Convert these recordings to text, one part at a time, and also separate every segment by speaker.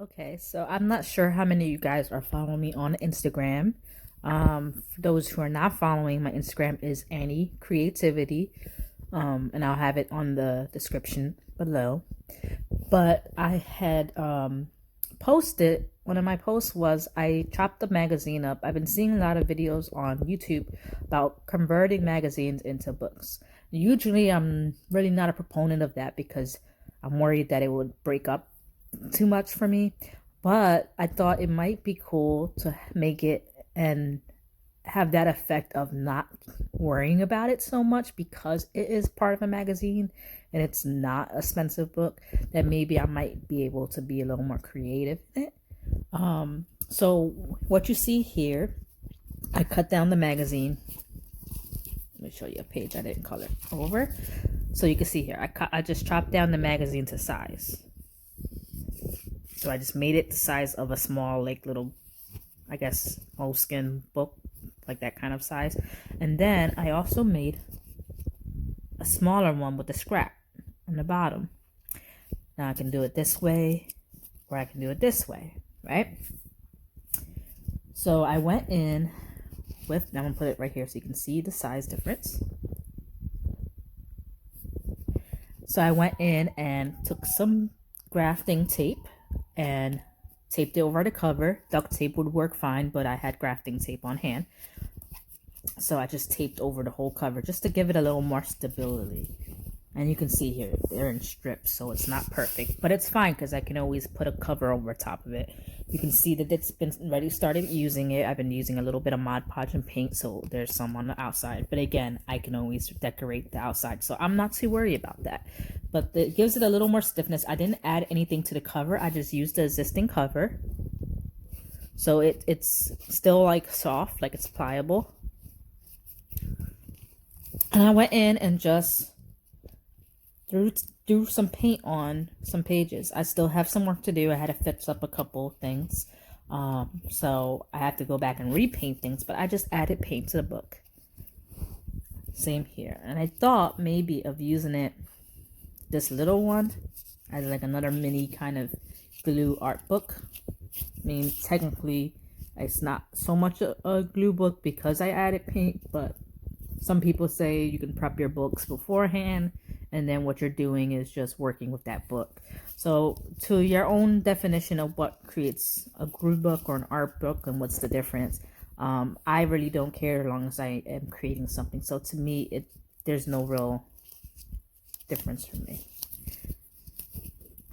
Speaker 1: Okay, so I'm not sure how many of you guys are following me on Instagram. For those who are not following, my Instagram is Annie Creativity, and I'll have it on the description below. But I had posted, one of my posts was I chopped the magazine up. I've been seeing a lot of videos on YouTube about converting magazines into books. Usually, I'm really not a proponent of that because I'm worried that it would break up too much for me. But I thought it might be cool to make it and have that effect of not worrying about it so much because it is part of a magazine and it's not a expensive book, that maybe I might be able to be a little more creative in it. So what you see here, I cut down the magazine. Let me show you a page I didn't color over. So you can see here, I just chopped down the magazine to size. So I just made it the size of a small, like little, I guess, moleskin book, like that kind of size. And then I also made a smaller one with a scrap on the bottom. Now I can do it this way, or I can do it this way, right? So I went in with, I'm gonna put it right here so you can see the size difference. So I went in and took some grafting tape and taped it over the cover. Duct tape would work fine, but I had grafting tape on hand. So I just taped over the whole cover just to give it a little more stability. And you can see here, they're in strips, so it's not perfect. But it's fine because I can always put a cover over top of it. You can see that it's been already started using it. I've been using a little bit of Mod Podge and paint, so there's some on the outside. But again, I can always decorate the outside, so I'm not too worried about that. But it gives it a little more stiffness. I didn't add anything to the cover. I just used the existing cover. So it's still like soft, like it's pliable. And I went in and just threw some paint on some pages. I still have some work to do. I had to fix up a couple things. So I have to go back and repaint things, but I just added paint to the book. Same here. And I thought maybe of using it, this little one, as like another mini kind of glue art book. I mean, technically, it's not so much a glue book because I added paint, but some people say you can prep your books beforehand, and then what you're doing is just working with that book. So to your own definition of what creates a glue book or an art book and what's the difference, I really don't care as long as I am creating something. So to me, there's no real difference for me.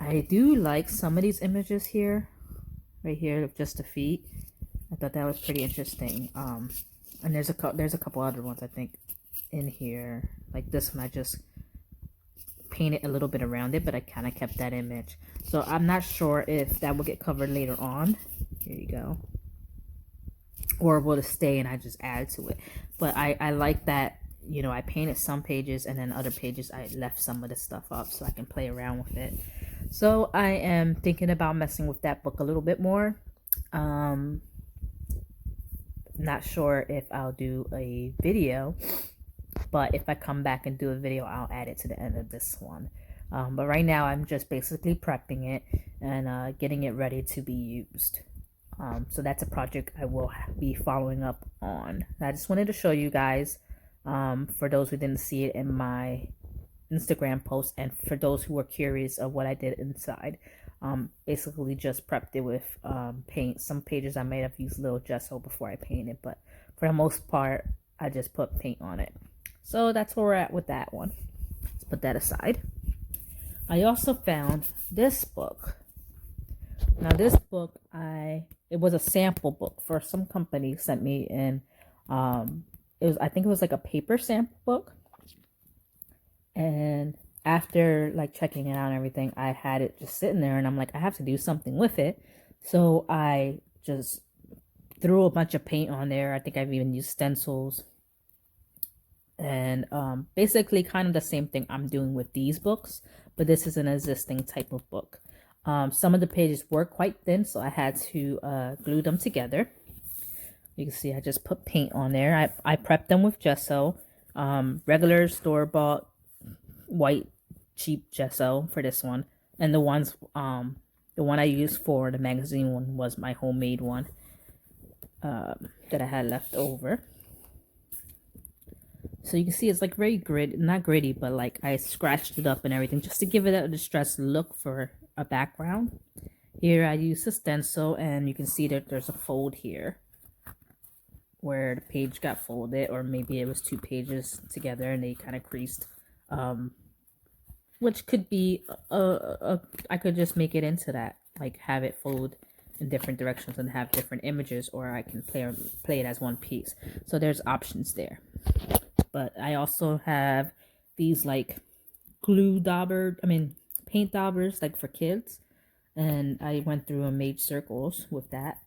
Speaker 1: I do like some of these images here, right here of just the feet. I thought that was pretty interesting. And there's a couple other ones I think in here. Like this one, I just painted a little bit around it, but I kind of kept that image. So I'm not sure if that will get covered later on. Here you go. Or will it stay and I just add to it. But I like that, you know, I painted some pages and then other pages I left some of the stuff up so I can play around with it. So I am thinking about messing with that book a little bit more. Not sure if I'll do a video, but if I come back and do a video, I'll add it to the end of this one. But right now I'm just basically prepping it and getting it ready to be used. So that's a project I will be following up on. I just wanted to show you guys, for those who didn't see it in my Instagram post, and for those who were curious of what I did inside. Basically just prepped it with paint. Some pages I may have used a little gesso before I painted, but for the most part I just put paint on it. So that's where we're at with that one. Let's put that aside. I also found this book. Now this book, it was a sample book for some company sent me, and I think it was like a paper sample book. And after like checking it out and everything, I had it just sitting there and I'm like, I have to do something with it. So I just threw a bunch of paint on there. I think I've even used stencils. And basically kind of the same thing I'm doing with these books, but this is an existing type of book. Some of the pages were quite thin, so I had to glue them together. You can see I just put paint on there. I prepped them with gesso, regular store-bought white cheap gesso for this one, and the ones The one I used for the magazine one was my homemade one that I had left over. So you can see it's like very gritty, not gritty, but like I scratched it up and everything just to give it a distressed look for a background. Here I use a stencil, and you can see that there's a fold here where the page got folded, or maybe it was two pages together and they kind of creased, which could be I could just make it into that, like have it fold in different directions and have different images, or I can play it as one piece. So there's options there. But I also have these like paint daubers, like for kids, and I went through and made circles with that.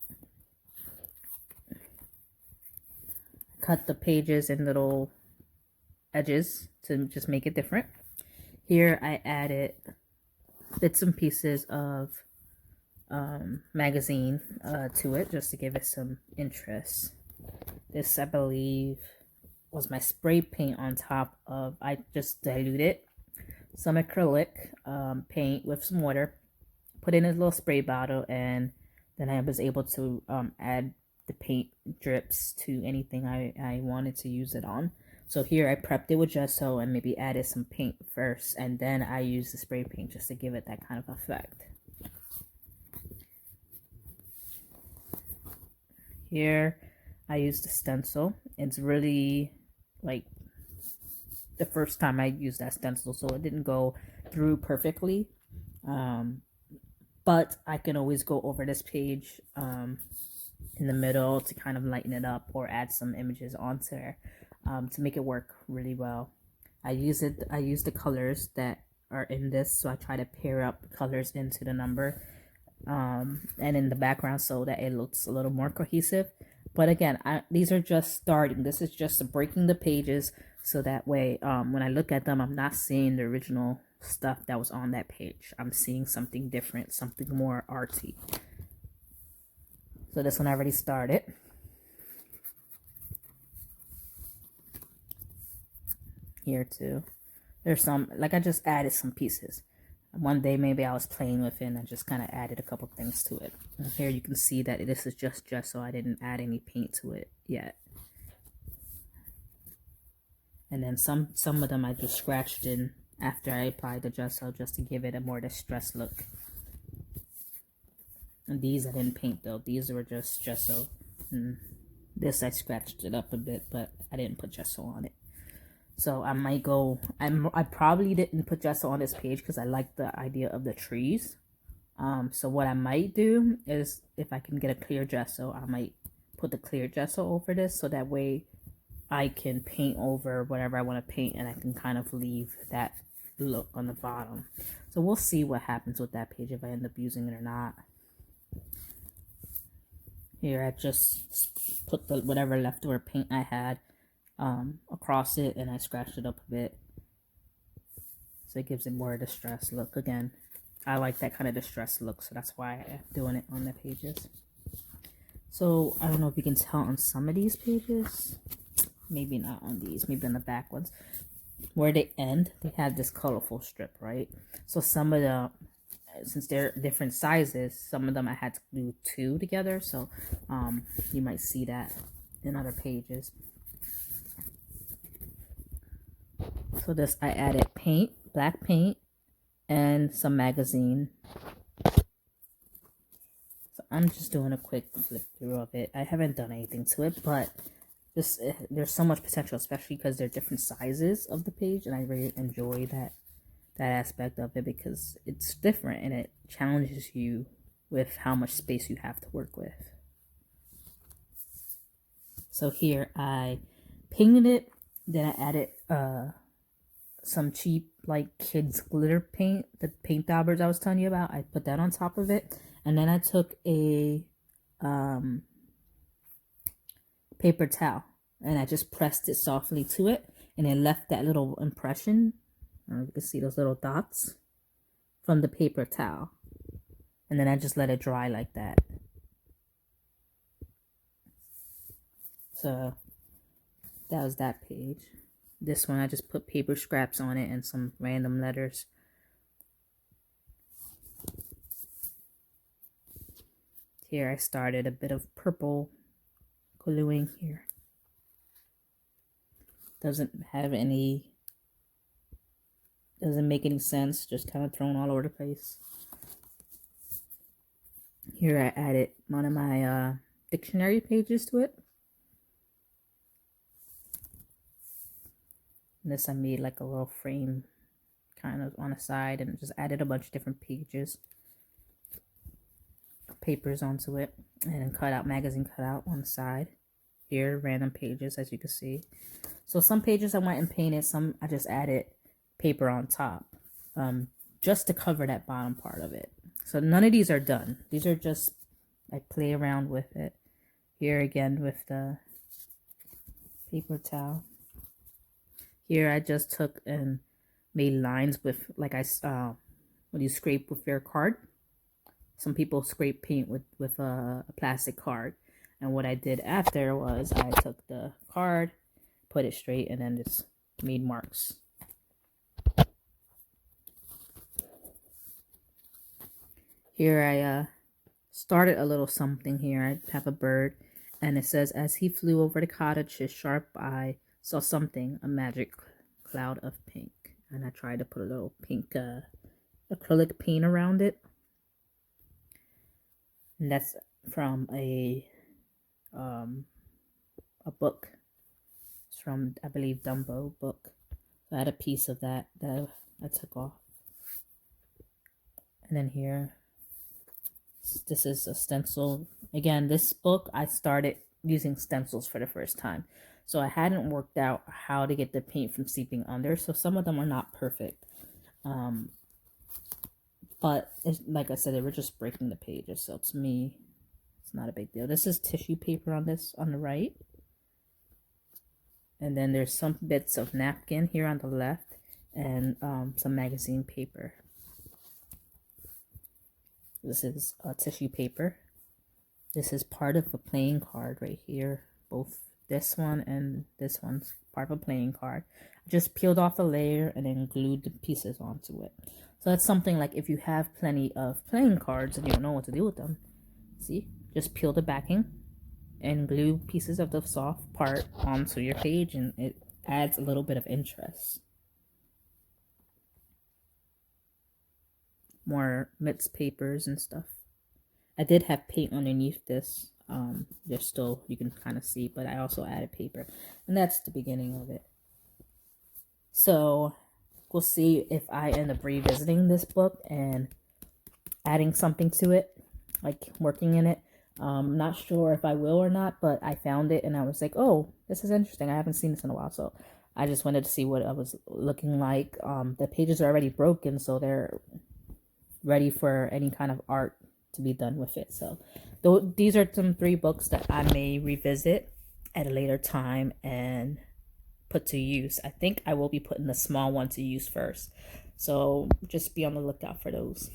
Speaker 1: Cut the pages in little edges to just make it different. Here I added bits and pieces of magazine to it just to give it some interest. This, I believe, was my spray paint on top of, I just diluted some acrylic paint with some water, put in a little spray bottle, and then I was able to add the paint drips to anything I wanted to use it on. So here I prepped it with gesso and maybe added some paint first, and then I used the spray paint just to give it that kind of effect. Here I used a stencil. It's really like the first time I used that stencil, so it didn't go through perfectly, but I can always go over this page in the middle to kind of lighten it up or add some images onto there to make it work really well. I use the colors that are in this, so I try to pair up colors into the number and in the background so that it looks a little more cohesive. But again, these are just starting. This is just breaking the pages, so that way when I look at them, I'm not seeing the original stuff that was on that page. I'm seeing something different, something more artsy. So this one already started. Here too. There's some, like I just added some pieces. One day maybe I was playing with it and I just kind of added a couple things to it. And here you can see that this is just gesso. I didn't add any paint to it yet. And then some of them I just scratched in after I applied the gesso just to give it a more distressed look. And these I didn't paint though. These were just gesso. And this I scratched it up a bit, but I didn't put gesso on it. So I might go, I probably didn't put gesso on this page because I like the idea of the trees. So what I might do is, if I can get a clear gesso, I might put the clear gesso over this, so that way I can paint over whatever I want to paint, and I can kind of leave that look on the bottom. So we'll see what happens with that page, if I end up using it or not. Here I just put the whatever leftover paint I had across it, and I scratched it up a bit so it gives it more distressed look. Again, I like that kind of distressed look, so that's why I'm doing it on the pages. So I don't know if you can tell on some of these pages, maybe not on these, maybe on the back ones, where they end, they have this colorful strip, right? So some of the, since they're different sizes, some of them I had to do two together, so you might see that in other pages. So this, I added paint, black paint, and some magazine. So I'm just doing a quick flip through of it. I haven't done anything to it, but there's so much potential, especially because they're different sizes of the page, and I really enjoy that aspect of it because it's different and it challenges you with how much space you have to work with. So here I painted it, then I added some cheap like kids glitter paint, the paint daubers I was telling you about. I put that on top of it, and then I took a paper towel and I just pressed it softly to it, and it left that little impression. I don't know if you can see those little dots from the paper towel, and then I just let it dry like that. So that was that page. This one I just put paper scraps on it and some random letters. Here I started a bit of purple gluing here. Doesn't make any sense, just kind of thrown all over the place. Here I added one of my dictionary pages to it. And this I made like a little frame kind of on the side and just added a bunch of different papers onto it, and cut out magazine cutout on the side. Here, random pages, as you can see. So some pages I went and painted, some I just added paper on top, just to cover that bottom part of it. So none of these are done. These are just, I play around with it. Here again with the paper towel. Here I just took and made lines with, like when you scrape with your card. Some people scrape paint with a plastic card. And what I did after was I took the card, put it straight, and then just made marks. Here I started a little something here. I have a bird, and it says, as he flew over the cottage, his sharp eye saw something, a magic cloud of pink. And I tried to put a little pink acrylic paint around it. And that's from a book. It's from, I believe, Dumbo book. So I had a piece of that I took off. And then here, this is a stencil. Again, this book, I started using stencils for the first time. So I hadn't worked out how to get the paint from seeping under. So some of them are not perfect. But like I said, they were just breaking the pages. So to me, it's not a big deal. This is tissue paper on the right. And then there's some bits of napkin here on the left, and some magazine paper. This is tissue paper. This is part of a playing card right here. Both this one and this one's part of a playing card. I just peeled off a layer and then glued the pieces onto it. So that's something like if you have plenty of playing cards and you don't know what to do with them, see, just peel the backing and glue pieces of the soft part onto your page, and it adds a little bit of interest. More mixed papers and stuff. I did have paint underneath this. There's still, you can kind of see, but I also added paper, and that's the beginning of it. So we'll see if I end up revisiting this book and adding something to it, like working in it. I'm not sure if I will or not, but I found it and I was like, oh, this is interesting. I haven't seen this in a while, so I just wanted to see what it was looking like. The pages are already broken, so they're ready for any kind of art to be done with it. So these are some 3 books that I may revisit at a later time and put to use. I think I will be putting the small one to use first, so just be on the lookout for those.